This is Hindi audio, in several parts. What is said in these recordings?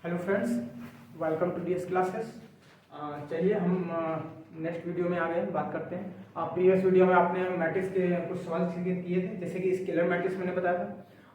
Hello friends, welcome to DS classes. चलिए हम नेक्स्ट वीडियो में आ गए, बात करते हैं। प्रीवियस वीडियो में आपने मैट्रिक्स के कुछ सवाल किए थे, जैसे कि स्केलर मैट्रिक्स मैंने बताया था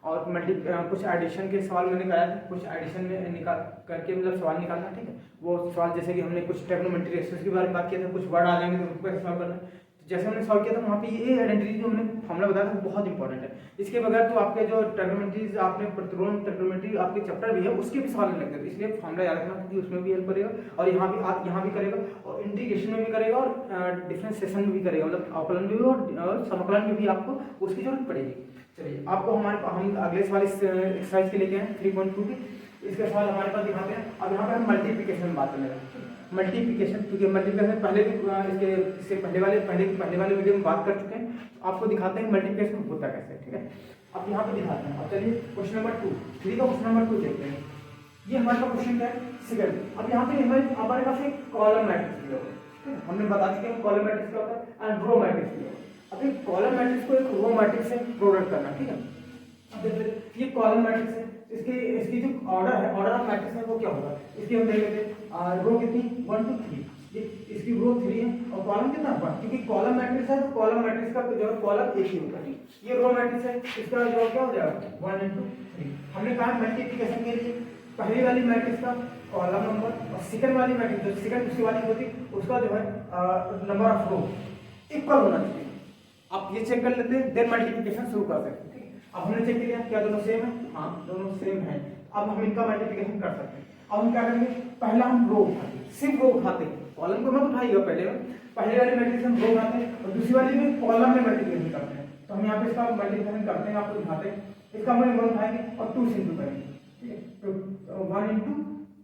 और कुछ एडिशन के सवाल मैंने कराया था। कुछ एडिशन में निकाल करके मतलब सवाल निकालना, ठीक है। वो सवाल जैसे कि हमने कुछ ट्रिग्नोमेट्री रेशियोज के बारे में बात किया था, कुछ वर्ड आ जाएंगे तो उनको सॉल्व करना है। जैसे हमने सॉल्व किया था वहाँ पे ये आइडेंटिटी जो हमने फॉर्मूला बताया था बहुत इंपॉर्टेंट है। इसके बगैर तो आपके जो ट्रिग्नोमेट्रीज आपने प्रतिलोम ट्रिग्नोमेट्री आपके चैप्टर भी है उसके भी सवाल नहीं लगते, तो इसलिए फॉर्मूला याद रखना क्योंकि उसमें भी हेल्प करेगा और यहाँ भी करेगा और इंटीग्रेशन में भी करेगा और डिफरेंशिएशन में भी करेगा, मतलब अवकलन में भी और समाकलन में भी आपको उसकी जरूरत पड़ेगी। चलिए आपको हम अगले सवाल इस एक्सरसाइज के लेके हैं 3.2 की। इसके सवाल हमारे पास दिखाते हैं। अब यहाँ पे हम मल्टीप्लिकेशन में बात करने लगे। मल्टीप्लिकेशन, क्योंकि मल्टीप्लिकेशन पहले भी इसके पहले वाले वीडियो में बात कर चुके हैं। तो आपको दिखाते हैं मल्टीप्लिकेशन होता कैसे, ठीक है। अब यहाँ पे दिखाते हैं। अब चलिए क्वेश्चन नंबर 2, 3 का क्वेश्चन नंबर 2 देखते हैं। ये हमारे पास क्वेश्चन क्या है, सेकंड। अब यहाँ पे हमारे पास एक कॉलम मैट्रिक्स दिया हुआ है, ठीक है। हमने बता दिया कि कॉलम मैट्रिक्स क्या होता है एंड रो मैट्रिक्स दिया हुआ है। अब एक कॉलम मैट्रिक्स को एक रो मैट्रिक्स से प्रोडक्ट करना, ठीक है। अब देखते ये कॉलम मैट्रिक्स है, इसकी जो ऑर्डर ऑफ मैट्रिक्स है वो क्या होगा। इसकी हम देख लेते हैं। रो कितनी 1 2 3, ये इसकी रो 3 है और कॉलम कितना 1, क्योंकि कॉलम मैट्रिक्स है तो कॉलम मैट्रिक्स का जो कॉलम एक ही होगा। ये रो मैट्रिक्स है, इसका जो क्या हो जाएगा 1 into 3। हमने कहा मल्टीप्लिकेशन के लिए पहली वाली मैट्रिक्स का कॉलम नंबर और सेकंड वाली मैट्रिक्स जो सेकंड दूसरी वाली होती उसका जो है नंबर ऑफ रो इक्वल होना चाहिए। आप ये चेक कर लेते हैं, देन मल्टीप्लिकेशन शुरू कर सकते हैं, ठीक है। अब हमने चेक किया क्या दोनों सेम है, हाँ दोनों सेम है। अब हम इनका मल्टीप्लिकेशन कर सकते हैं। अब हम क्या करेंगे, पहला हम रो उठाते हैं, सिर्फ रो उठाते हैं, कॉलम को मत उठाइएगा। पहले वाली मैट्रिक्स हम रो उठाते हैं और दूसरी वाली में कॉलम में मल्टीप्लिकेशन करते हैं। तो हम यहाँ पे इसका मल्टीप्लिकेशन करते हैं, आपको दिखाते हैं। इसका हम 1 उठाएंगे और 2 से इंटू करेंगे, ठीक है। तो 1 into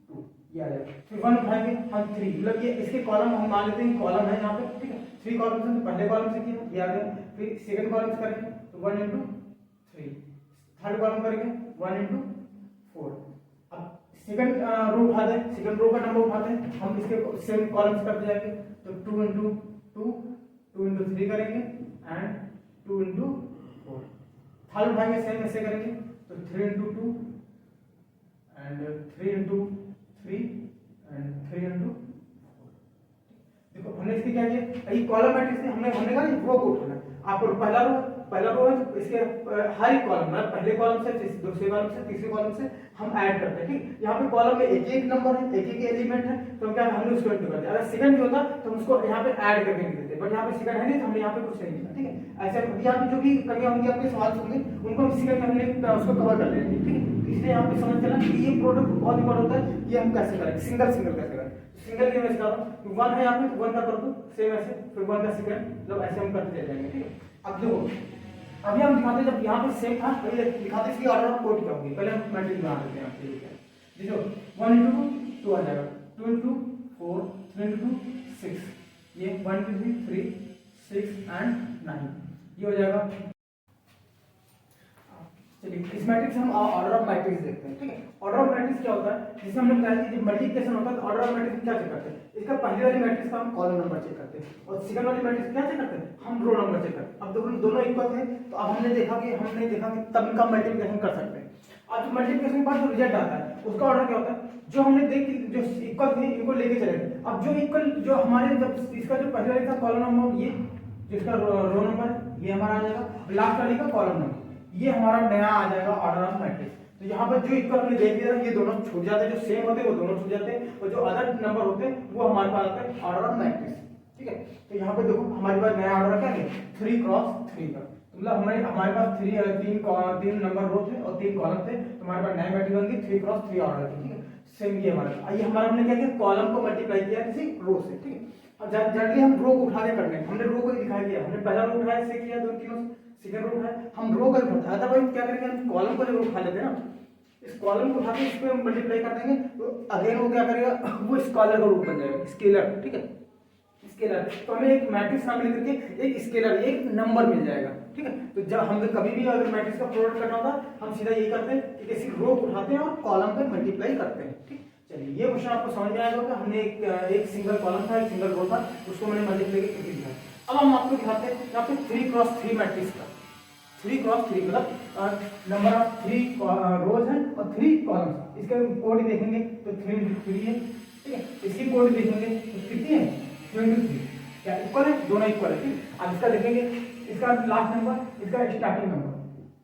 2 ये आ जाएगा। फिर 1 उठाएंगे हम 3, मतलब ये इसके कॉलम हम मान लेते हैं कॉलम है यहाँ पे, ठीक है। 3 कॉलम से पहले कॉलम से किया ये आ गया, फिर सेकंड कॉलम से करेंगे तो 1 into 3, थर्ड कॉलम करेंगे 1 into 4। अब सेकंड रो उठाते हैं, सेकंड रो का नंबर उठाते हैं, हम इसके सेम कॉलम से करते जाएंगे तो 2 into 2, 2 into 3 करेंगे एंड 2 into 4। थर्ड उठाएंगे सेम ऐसे करेंगे तो 3 into 2 and 3 into 3 and 3 into 4। देखो हमने इसके क्या किया, ये कॉलम मैट्रिक्स में हमने कहा रो को उठाना है। आपको पहला रो है तो इसके हर एक कॉलम मतलब पहले कॉलम से दूसरे कॉलम से तीसरे कॉलम से हम ऐड करते हैं, ठीक। यहाँ पे कॉलम में एक एक नंबर है, एक एक एलिमेंट है, तो क्या हमने उसको इंटू कर दिया। अगर सेकंड भी होता तो हम उसको यहाँ पे ऐड करके लिख देते, बट यहाँ पे सेकंड है नहीं तो हमने यहाँ पे कुछ नहीं लिखा, ठीक है। ऐसे यहाँ पे जो भी कमियां होंगी आपके सवाल होंगे उनको हम सेकंड में हमने उसको कवर कर लेंगे, ठीक है। इसलिए यहाँ पे समझ चला कि ये प्रोडक्ट बहुत इंपॉर्टेंट होता है। ये हम कैसे करेंगे, सिंगल कैसे करें। सिंगल के मैं इसका 1 है यहाँ पे 1 का कर दो सेम ऐसे, फिर 1 का सेकंड, मतलब ऐसे हम करते जाएंगे, ठीक है। अब देखो अभी हम दिखाते जब यहाँ पे सेम था पहले दिखाते इसकी ऑर्डर ऑफ कोड क्या होगी। पहले हम मल्टीप्लाई बना देते हैं आपके लिए, ये जो 1 into 2 आ जाएगा, 2 into 4, 3 into 6, ये 1 2 3 6 एंड 9 ये हो जाएगा। चलिए इस मैट्रिक्स हम ऑर्डर ऑफ मैट्रिक्स देखते हैं, ठीक है। ऑर्डर ऑफ मैट्रिक्स क्या होता है, जिसे हमने बताया कि जब मल्टीप्लिकेशन होता है तो ऑर्डर ऑफ मैट्रिक्स क्या चेक करते हैं, इसका पहली वाली मैट्रिक्स का हम कॉलम नंबर चेक करते हैं और सेकंड वाली मैट्रिक्स क्या चेक करते हैं, हम रो नंबर चेक करते हैं। अब दोनों इक्वल थे तो अब हमने देखा कि तब इनका मल्टीप्लिकेशन कर सकते हैं। अब जो मल्टीप्लिकेशन के बाद जो रिजल्ट आता है उसका ऑर्डर क्या होता है, जो हमने देखी जो इक्वल थे इनको लेके चले गए। अब जो इक्वल जो हमारे जब इसका जो पहले वाली का कॉलम नंबर ये जिसका रो नंबर ये हमारा आ जाएगा, लास्ट वाली का कॉलम नंबर ये हमारा नया आ जाएगा ऑर्डर ऑफ मैट्रिक्स। तो यहाँ पर जो इक्वल हमने देख लिया ये दोनों छूट जाते हैं, जो सेम होते हैं वो दोनों छूट जाते हैं और जो अदर नंबर होते हैं वो हमारे पास आते हैं ऑर्डर ऑफ मैट्रिक्स, ठीक है। तो यहाँ पे देखो हमारे पास नया ऑर्डर क्या है 3 क्रॉस 3 का, मतलब हमारे पास 3 नंबर रो थे और 3 कॉलम थे, तो हमारे पास नई मैट्रिक्स बन गई 3 क्रॉस 3 ऑर्डर की, ठीक है। सेम ये हमारा हमने क्या किया कॉलम को मल्टीप्लाई किया किसी रो से, ठीक है। अब जनरली हम रो को उठा के करते हैं, हमने रो को दिखाई दिया, हमने पहला रो उठाया से किया 2 3 सेकंड रो उठाया, हम रो का उठाते हैं। अदरवाइज क्या करेंगे हम कॉलम को जब उठा लेते हैं ना, इस कॉलम को उठा के इस पे हम मल्टीप्लाई कर देंगे तो अगेन वो क्या करेगा वो स्केलर का रूप बन जाएगा, स्केलर, ठीक है। स्केलर तो हमें एक मैट्रिक्स नाम मिल करके एक स्केलर एक नंबर मिल जाएगा, ठीक है। तो जब हमें कभी भी अगर मैट्रिक्स का प्रोडक्ट करना होता हम सीधा यही करते हैं कि किसी रो को उठाते हैं और कॉलम पे मल्टीप्लाई करते हैं, ठीक। चलिए ये क्वेश्चन आपको समझ में आएगा कि हमने एक सिंगल कॉलम था एक सिंगल रो था उसको मैंने मल्टीप्लाई करके दिया। अब हम आपको दिखाते हैं यहाँ पे 3 क्रॉस 3 मैट्रिक्स का 3 क्रॉस 3 मतलब नंबर ऑफ 3 रोज है और 3 कॉलम्स। इसके कोड देखेंगे तो 3 into 3 है, ठीक है। इसकी कोड देखेंगे तो कितनी है 2 into 3, क्या इक्वल है, दोनों इक्वल है, ठीक। अब इसका देखेंगे, इसका लास्ट नंबर, इसका स्टार्टिंग नंबर,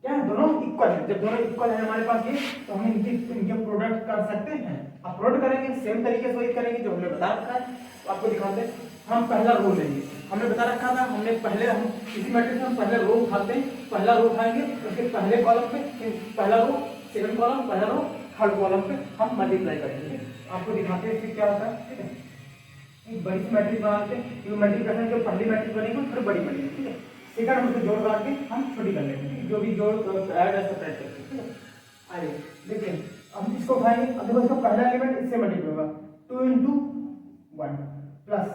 क्या है, दोनों इक्वल है। जब दोनों इक्वल है हमारे पास ये, तो हम इनके प्रोडक्ट कर सकते हैं। अपलोड करेंगे सेम तरीके से वही करेंगे जो हमने बता रखा है, तो आपको दिखाते हैं। हम पहला रो लेंगे, हमने बता रखा था, हमने पहले हम इसी मैट्रिक्स में हम पहले रो उठाते हैं, पहला रो उठाएंगे, उसके पहले कॉलम पे पहला रो, सेकंड कॉलम, पहला रो, थर्ड कॉलम पे हम मल्टीप्लाई करेंगे। आपको दिखाते हैं फिर क्या होता है, ठीक है। एक बड़ी सी मैट्रिक्स बनाते हैं, क्योंकि मल्टीप्लिकेशन जो पहली मैट्रिक्स बनेगी फिर बड़ी बनेगी, ठीक है। सेकंड उसको जोड़ काट के हम छोटी कर लेंगे, जो भी जोड़ ऐड या सब्ट्रैक्ट करके, ठीक है। आइए देखते हैं, अब इसको उठाएंगे। अब देखो इसका पहला एलिमेंट इससे मल्टीप्लाई होगा, 2 into 1 प्लस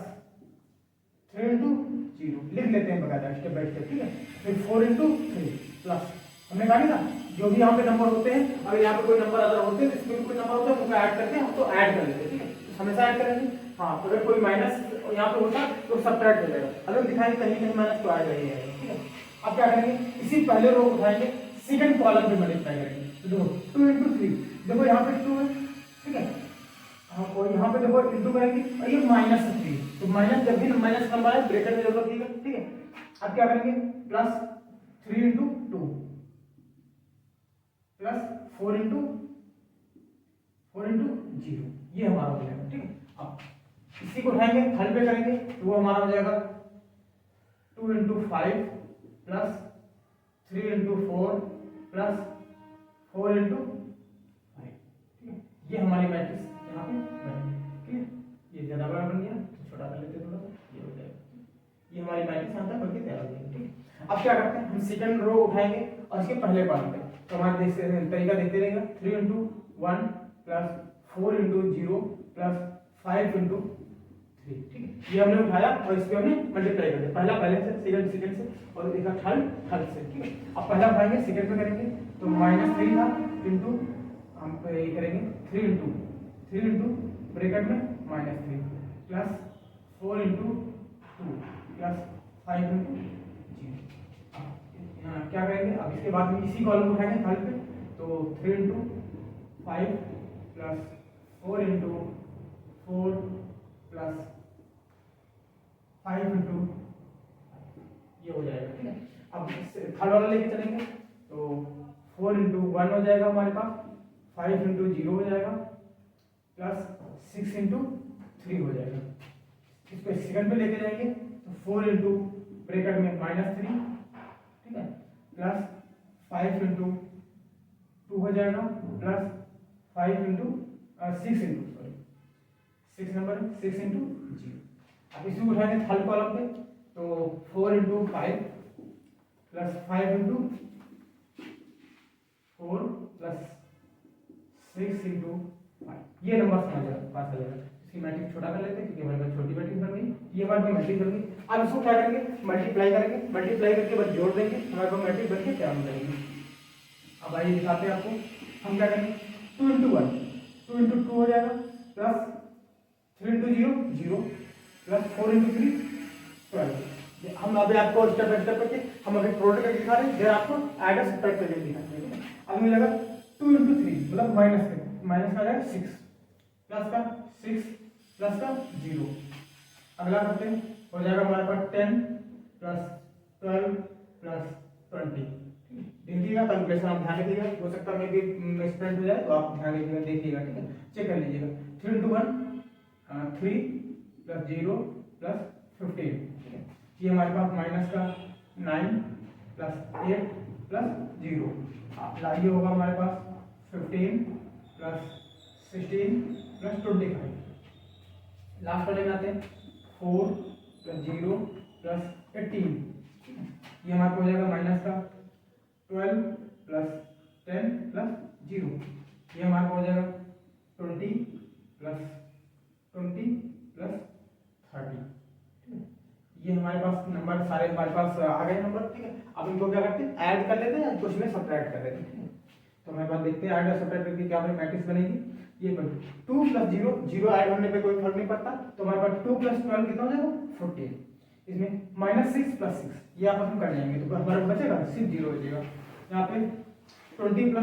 3 into 0, लिख लेते हैं बकायदा स्टेप बाय स्टेप, ठीक है। फिर 4 into 3 प्लस, हमने कहा था जो भी यहाँ पे नंबर होते हैं, अगर यहाँ पे कोई नंबर अदर होते हैं तो इसमें भी कोई नंबर होता है, उसको ऐड करके हम तो ऐड कर लेते हैं, ठीक है। तो हमेशा ऐड करेंगे। हाँ, अगर कोई माइनस यहाँ पे होता तो सब्ट्रैक्ट हो जाएगा, अगर दिखाएंगे कहीं कहीं माइनस तो आएगा ही आएगा, ठीक है। अब क्या करेंगे, इसी पहले रो उठाएंगे, सेकंड कॉलम पे मल्टीप्लाई करेंगे। तो देखो 2 into 3, देखो यहाँ पे 2 है, ठीक है। हाँ, और यहाँ पे देखो इंटू करेंगे और ये -3, तो माइनस जब भी माइनस नंबर है ब्रैकेट में जरूरत है, ठीक है। अब क्या करेंगे, प्लस 3 into 2 प्लस 4 into 0, ये हमारा हो जाएगा, ठीक है। अब इसी को उठाएंगे, थर्ड पे करेंगे तो वो हमारा हो जाएगा 2 into 5 plus 3 into 4 plus 4 into 5, ठीक है। ये हमारी मैट्रिक्स यहाँ पे बनी, ठीक है। ये ज्यादा बड़ा बन गया तो छोटा कर लेते हैं थोड़ा सा, ये हो जाएगा। ये हमारी मैट्रिक्स यहाँ तक बनके तैयार हो जाएगी, ठीक है। अब क्या करते हैं, हम सेकंड रो उठाएंगे और इसके पहले कॉलम पे, तो हमारे तरीका देखते रहेगा, 3 into 1 plus 4 into 0 plus 5 into 3, ठीक है। ये हमने उठाया और इसको हमने मल्टीप्लाई कर दिया, पहला पहले से, सेकंड से, और इसका थर्ड से, ठीक है। अब पहला उठाएंगे, सेकंड पे करेंगे तो -3 था इंटू, हम ये करेंगे 3 into ब्रैकेट में -3 प्लस 4 into 2 प्लस 5 into 0। क्या करेंगे, अब इसके बाद में इसी कॉलम को उठाएंगे थर्ड पे, तो 3 into 5 plus 4 into 4 plus 5 into, ये हो जाएगा, ठीक है। अब थर्ड वाला लेके चलेंगे तो 4 into 1 हो जाएगा हमारे पास, 5 into 0 हो जाएगा, प्लस 6 into 3 हो जाएगा। इसको सेकंड पे लेके जाएंगे तो 4 into ब्रैकेट में -3, ठीक है, प्लस 5 into 2 हो जाएगा, plus 5 into 6 into, sorry 6 number 6 into 0। अब इसी को उठाएंगे थर्ड कॉलम पे तो 4 into 5 plus 5 into 4 plus 6 into 5, ये नंबर समझ पास आ जाएगा। इसकी मैट्रिक्स छोटा कर लेते हैं क्योंकि हमारे पास छोटी मैट्रिक्स बन गई, ये हमारे पास मैट्रिक्स बन गई। अब इसको क्या करेंगे, मल्टीप्लाई करेंगे, मल्टीप्लाई करके बस जोड़ देंगे, हमारे पास मैट्रिक्स बन के तैयार हो जाएगी। अब आइए दिखाते हैं आपको, हम क्या करेंगे, 2 into 1 2 into 2 हो जाएगा, प्लस 3 into 0 0 प्लस 4 into 3 12। हम अभी आपको स्टेप बाय स्टेप करके हम अभी प्रोडक्ट करके दिखा रहे हैं, फिर आपको एड सब्ट्रैक्ट करके दिखाते हैं। अब मिलेगा 2 into 3 मतलब माइनस का आ जाएगा 6 प्लस का 6 प्लस का 0। अगला करते हैं, हो जाएगा हमारे पास 10 प्लस 12 प्लस 20। देखिएगा कैलकुलेशन आप ध्यान रखिएगा, हो सकता है मे भी मिसप्रिंट हो जाए तो आप ध्यान रखिएगा, देखिएगा, ठीक है, चेक कर लीजिएगा। 3 into 1 3 प्लस 0 प्लस 15, ठीक है। ये हमारे पास माइनस का 9 प्लस 8 प्लस 0, लाइए होगा हमारे पास 15 प्लस 16 प्लस 25। लास्ट वाले में आते हैं 4 प्लस 0 प्लस 18, ये हमारे को हो जाएगा माइनस का 12 प्लस 10 प्लस 0, ये हमारे को हो जाएगा 20 प्लस 20 प्लस 30। ये हमारे पास नंबर सारे हमारे पास आ गए नंबर, ठीक है। अब इनको क्या करते हैं, ऐड कर लेते हैं, कुछ में सब्ट्रैक्ट कर लेते हैं, ठीक है। तो हमारे पास देखते हैं ऐड और सब्ट्रैक्ट करके क्या हमारी मैट्रिक्स बनेगी। ये 2 प्लस 0 0 ऐड होने पे कोई फर्क नहीं पड़ता, तो हमारे पास 2 प्लस 12 कितना हो जाएगा 14। इसमें -6 + 6 ये आपस में कट जाएंगे तो हमारा बचेगा सिर्फ 0 बचेगा। यहाँ पे 20 +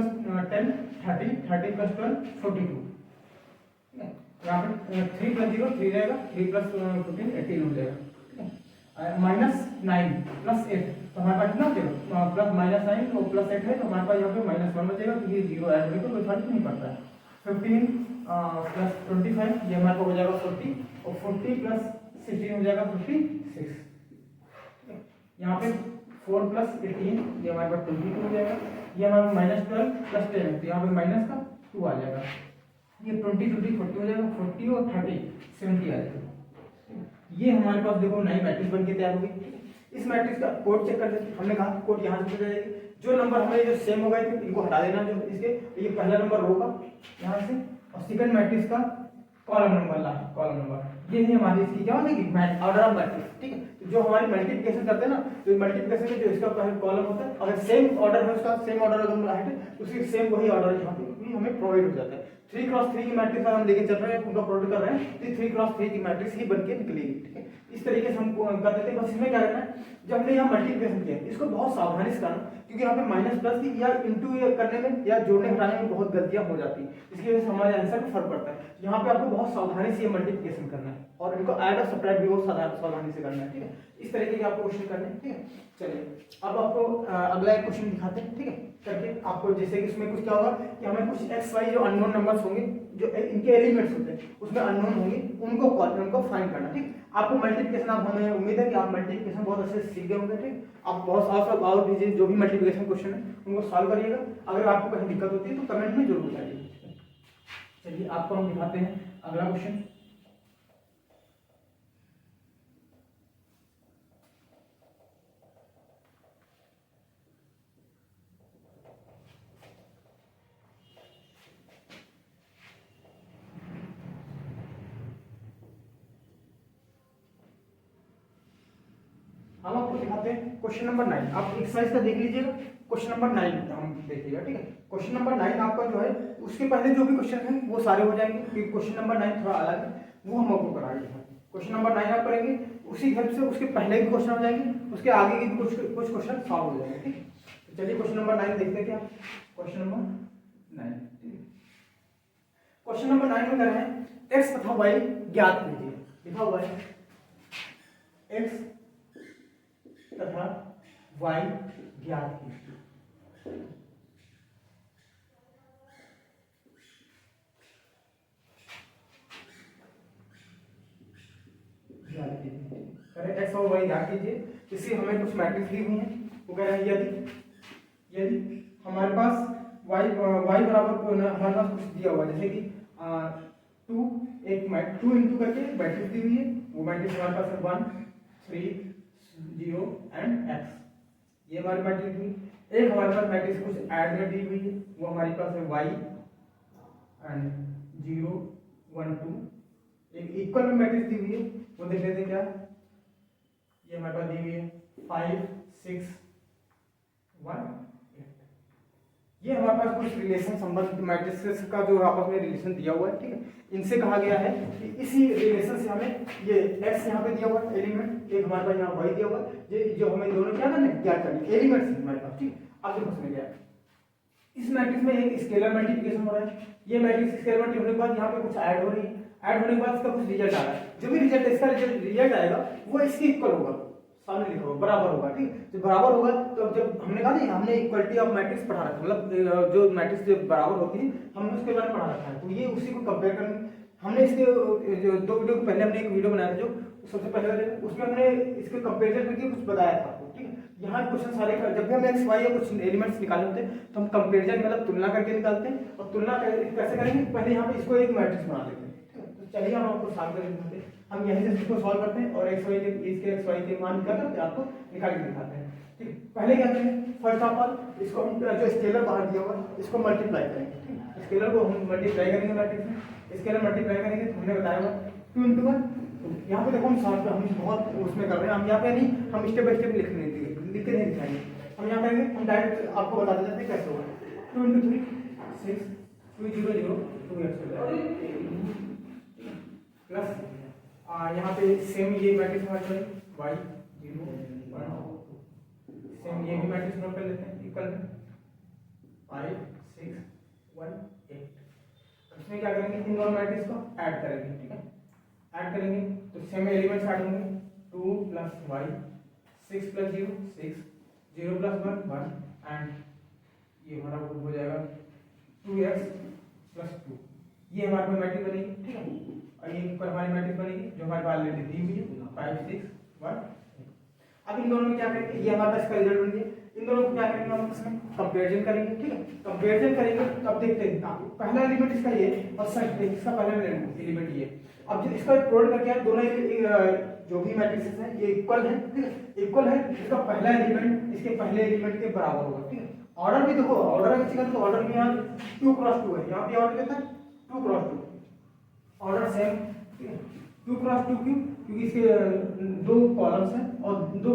10 30, 30 + 12 42। यहाँ पे 3 + 0 3 रहेगा, 3 + 15 18 हो जाएगा। -9 + 8 तो हमारे पास कितना बचेगा, प्लस -9 और +8 है तो हमारे पास यहाँ पे -1 बचेगा, तो ये 0 ऐड होने को कोई फर्क नहीं पड़ता है। 15 + 25 ये हमारे पास हो जाएगा 40 और 40 + 16 हो जाएगा 56। यहाँ पे 4 + 18 ये हमारे पास 22 हो जाएगा। ये हमारे -12 + 10 तो यहाँ पे माइनस का 2 आ जाएगा। ये 20 20 40 हो जाएगा, 40 और 30 70 आ जाएगा। ये हमारे पास देखो नई मैट्रिक्स बन के तैयार हो गई। इस मैट्रिक्स का कोड चेक कर लेते। हमने कहा कोड यहाँ से जाएगी, जो नंबर हमारे जो सेम हो गए थे इनको हटा देना, जो इसके ये पहला नंबर रो का यहाँ से, और सेकंड मैट्रिक्स का कॉलम नंबर ला, कॉलम नंबर ये है हमारी इसकी क्या हो जाएगी ऑर्डर ऑफ मैट्रिक्स। ठीक है, जो हमारी मल्टीप्लिकेशन करते हैं ना, तो मल्टीप्लिकेशन में जो इसका पहले कॉलम होता है, अगर सेम ऑर्डर है उसका, सेम ऑर्डर अगर है तो उसकी सेम वही ऑर्डर यहाँ पे भी हमें प्रोवाइड हो जाता है। 3x3 की मैट्रिक्स हम लेके चल रहे हैं, उनका प्रोडक्ट कर रहे हैं, तो 3x3 की मैट्रिक्स ही बन के निकलेगी। ठीक है, इस तरीके से हम कर देते हैं। बस इसमें क्या करना है, जब हमने यहाँ मल्टीप्लिकेशन किया इसको बहुत सावधानी से करना, क्योंकि यहाँ पे माइनस प्लस की या इंटू करने में या जोड़ने घटाने में बहुत गलतियां हो जाती हैं, इसकी वजह से हमारे आंसर में फर्क पड़ता है। यहाँ पे आपको बहुत सावधानी से मल्टीप्लिकेशन करना है और इनको ऐड और सब्ट्रैक्ट भी बहुत सावधानी से करना है। ठीक है, इस तरीके के आपको क्वेश्चन करने हैं। ठीक है, चलिए अब आपको अगला एक क्वेश्चन दिखाते हैं। ठीक है, करके आपको जैसे कि इसमें कुछ क्या होगा कि हमें कुछ एक्स वाई जो अननोन नंबर्स होंगे, जो इनके एलिमेंट्स होते हैं उसमें अननोन होंगे, उनको फाइंड करना। ठीक, आपको मल्टीप्लिकेशन, आप हमें उम्मीद है कि आप मल्टीप्लिकेशन बहुत अच्छे से सीख गए होंगे। ठीक, आप बहुत साफ और भी जो भी मल्टीप्लिकेशन क्वेश्चन है उनको सॉल्व करिएगा। अगर आपको कहीं दिक्कत होती है तो कमेंट में जरूर बताइए। चलिए आपको हम दिखाते हैं अगला क्वेश्चन। हम आपको दिखाते हैं क्वेश्चन नंबर 9। आप एक्सरसाइज का देख लीजिएगा, क्वेश्चन नंबर 9 हम देखिएगा। ठीक है, क्वेश्चन नंबर 9 आपका जो है उसके पहले जो भी क्वेश्चन है वो सारे हो जाएंगे, क्योंकि क्वेश्चन नंबर 9 थोड़ा अलग है, वो हम आपको कराएंगे। क्वेश्चन नंबर 9 आप करेंगे, उसी हेल्प से उसके पहले भी क्वेश्चन हो जाएंगे, उसके आगे के भी कुछ क्वेश्चन सॉल्व हो जाएंगे। ठीक, तो चलिए क्वेश्चन नंबर 9 देखते हैं। क्या क्वेश्चन नंबर 9, क्वेश्चन नंबर 9 में कर रहे हैं एक्स तथा वाई ज्ञात कीजिए। लिखा हुआ है एक्स तथा y ज्ञात कीजिए। एक्स और y ज्ञात कीजिए। इससे हमें कुछ मैट्रिक्स दी हुई है, वो कह रहे हैं यदि हमारे पास y बराबर हमारे पास कुछ दिया हुआ है, जैसे कि 2 इंटू करके मैट्रिक्स दी हुई है, वो मैट्रिक्स हमारे पास है 1 3 0 एंड x, ये हमारी मैट्रिक्स हुई। एक हमारे पास मैट्रिक्स कुछ ऐड में दी हुई है, वो हमारे पास है y एंड 0 1 2। एक इक्वल में मैट्रिक्स दी हुई है, वो देख लेते हैं क्या, ये हमारे पास दी हुई है 5 6 1 8। ये हमारे पास कुछ रिलेशन संबंध मैट्रिक्स का जो आपस में रिलेशन दिया हुआ है। ठीक है, इनसे कहा गया है कि इसी रिलेशन से हमें ये x यहाँ पे दिया हुआ है एलिमेंट, एक हमारे पास यहाँ y दिया हुआ है, ये जो हमें दोनों क्या करना है, ज्ञात करनी एलिमेंट्स है हमारे पास। ठीक, अब देखो समझ गया, इस मैट्रिक्स में एक स्केलर मल्टीप्लिकेशन हो रहा है, ये मैट्रिक्स स्केलर मल्टीप्लिकेशन होने के बाद यहाँ पे कुछ ऐड हो रही है, ऐड होने के बाद इसका कुछ रिजल्ट आ रहा है, जो भी रिजल्ट इसका रिजल्ट आएगा वो इसके इक्वल होगा, सामने लिखा होगा बराबर होगा। ठीक, जब बराबर होगा तो जब हमने कहा ना हमने इक्वलिटी ऑफ मैट्रिक्स पढ़ा रखा है, मतलब जो मैट्रिक्स जो बराबर होती है हमने उसके बारे में पढ़ा रखा है, तो ये उसी को कंपेयर करेंगे। हमने इसके जो 2 वीडियो पहले हमने एक वीडियो बनाया था जो सबसे पहले वाले, उसमें हमने इसके कंपेरिजन करके कुछ बताया था आपको। ठीक है, यहाँ क्वेश्चन सारे जब भी हम एक्स वाई या कुछ एलिमेंट्स निकाले होते हैं तो हम कंपेरिजन मतलब तुलना करके निकालते हैं, और तुलना कैसे करेंगे, पहले यहाँ पे इसको एक मैट्रिक्स बना लेते हैं। ठीक है, तो चलिए हम आपको सॉल्व करके दिखाते हैं। हम यहीं से इसको सॉल्व करते हैं और एक्स वाई के इसके एक्स वाई के मान निकाल करके आपको निकाल के दिखाते हैं। ठीक है, पहले क्या करेंगे, फर्स्ट ऑफ ऑल इसको हम जो स्केलर बाहर दिया हुआ है इसको मल्टीप्लाई करेंगे। ठीक है, स्केलर को हम मल्टीप्लाई करेंगे मैट्रिक्स में, स्केलर मल्टीप्लाई करेंगे तो हमने बताया हुआ 2 इंटू 1। यहाँ पे देखो हम सॉल्व हम बहुत उसमें कर रहे हैं, हम यहाँ पे नहीं, हम स्टेप बाय स्टेप लिख के नहीं दिखाएंगे, हम यहाँ करेंगे, हम डायरेक्ट आपको बता देते हैं कैसे होगा। 2 इंटू 3 6 2 0 0 2x प्लस यहाँ पे सेम ये मैट्रिक्स हमारे वाई 0 1 2। सेम ये भी मैट्रिक्स नोट कर लेते हैं इक्वल में 5 6 1 8। इसमें क्या करेंगे, इन दोनों मैट्रिक्स को ऐड करेंगे, ठीक है। ऐड करेंगे तो सेम एलिमेंट्स ऐड होंगे, 2 + y 6 + 0 6 0 + 1 1 एंड ये हमारा हो जाएगा 2x + 2। ये हमारे पास मैट्रिक्स बनेगी, ठीक है। और ये ऊपर हमारी मैट्रिक्स बनेगी जो हमारे पास ऑलरेडी दी हुई है 5 6 1। अब इन दोनों में क्या करेंगे, ये हमारे पास इसका रिजल्ट बन गया। इन दोनों को क्या करेंगे, हम इसमें कंपैरिजन करेंगे, ठीक है। कंपैरिजन करेंगे तो अब देखते हैं पहला एलिमेंट इसका ये और सेकंड इसका पहला एलिमेंट ये। अब जो इसका प्रोडक्ट करके दोनों जो भी मैट्रिक्स हैं ये इक्वल है, ठीक है। इक्वल है, इसका पहला एलिमेंट इसके पहले एलिमेंट के बराबर होगा, ठीक है। ऑर्डर भी देखो, ऑर्डर अगर चेक तो ऑर्डर भी यहाँ 2 क्रॉस 2 है, यहाँ पे ऑर्डर कितना है 2 क्रॉस 2, ऑर्डर सेम, ठीक है। 2 क्रॉस 2 क्यों, क्योंकि इसके दो कॉलम्स हैं और दो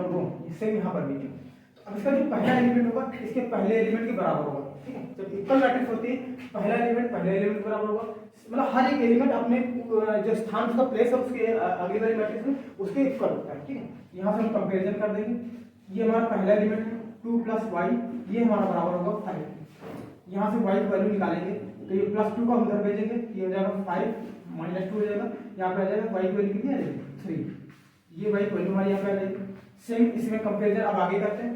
रो, सेम यहाँ पर भी है। अब इसका जो पहला एलिमेंट होगा इसके पहले एलिमेंट के बराबर होगा, ठीक है। जब इक्वल मैट्रिक्स होती है पहला एलिमेंट पहले एलिमेंट के बराबर होगा, मतलब हर एक एलिमेंट अपने जो स्थान उसका प्लेस है उसके अगली वाली मैट्रिक्स में उसके इक्वल होता है, ठीक है। यहाँ से हम कंपैरिजन कर देंगे, ये हमारा पहला एलिमेंट है 2 + y, ये हमारा बराबर होगा 5। यहाँ से y की वैल्यू निकालेंगे तो ये +2 को हम इधर भेजेंगे, ये हो जाएगा 5 -2 हो जाएगा, यहाँ पे आ जाएगा y की वैल्यू कितनी आ जाएगी 3। ये y की वैल्यू हमारी यहाँ पे आ जाएगी। सेम इसमें कंपैरिजन अब आगे करते हैं।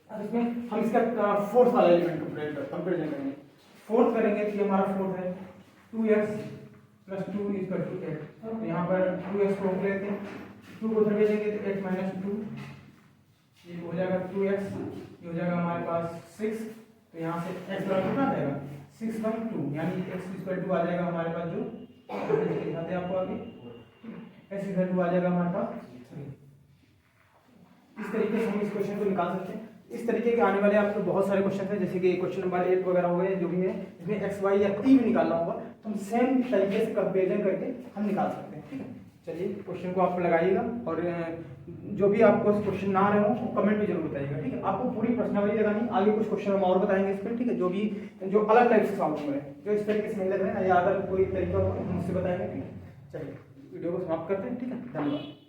अब इसमें हम इसका फोर्थ वाला एलिमेंट कंपैरिजन करेंगे। फोर्थ करेंगे तो ये हमारा फोर्थ है 2x + 2 = 8। तो यहाँ पर 2x को ऊपर लेते हैं, 2 को उधर भेजेंगे तो 8 - 2 ये हो जाएगा 2x, ये हो जाएगा हमारे पास 6। तो यहाँ से x बराबर कितना आ जाएगा 6/2, यानी x = 2 आ जाएगा हमारे पास, जो दिखाते हैं आपको आगे, x = 2 आ जाएगा हमारे पास 3। इस तरीके से हम इस क्वेश्चन को निकाल सकते हैं। इस तरीके के आने वाले आपको बहुत सारे क्वेश्चन हैं, जैसे कि क्वेश्चन नंबर 8 वगैरह हो गए, जो भी है इसमें x y या कोई भी निकालना होगा तो हम सेम तरीके से कंपेरिजन करके हम निकाल सकते हैं, ठीक है। चलिए क्वेश्चन को आप लगाइएगा और जो भी आपको क्वेश्चन ना आ रहे हो कमेंट में जरूर बताइएगा, ठीक है। आपको पूरी प्रश्नावली लगानी, आगे कुछ क्वेश्चन हम और बताएंगे इस पर, ठीक है। जो अलग टाइप से सॉल्व हो रहे हैं, जो इस तरीके से नहीं लग रहे हैं या अगर कोई तरीका हो मुझसे बताएंगे, ठीक है। चलिए वीडियो को समाप्त करते हैं, ठीक है। धन्यवाद।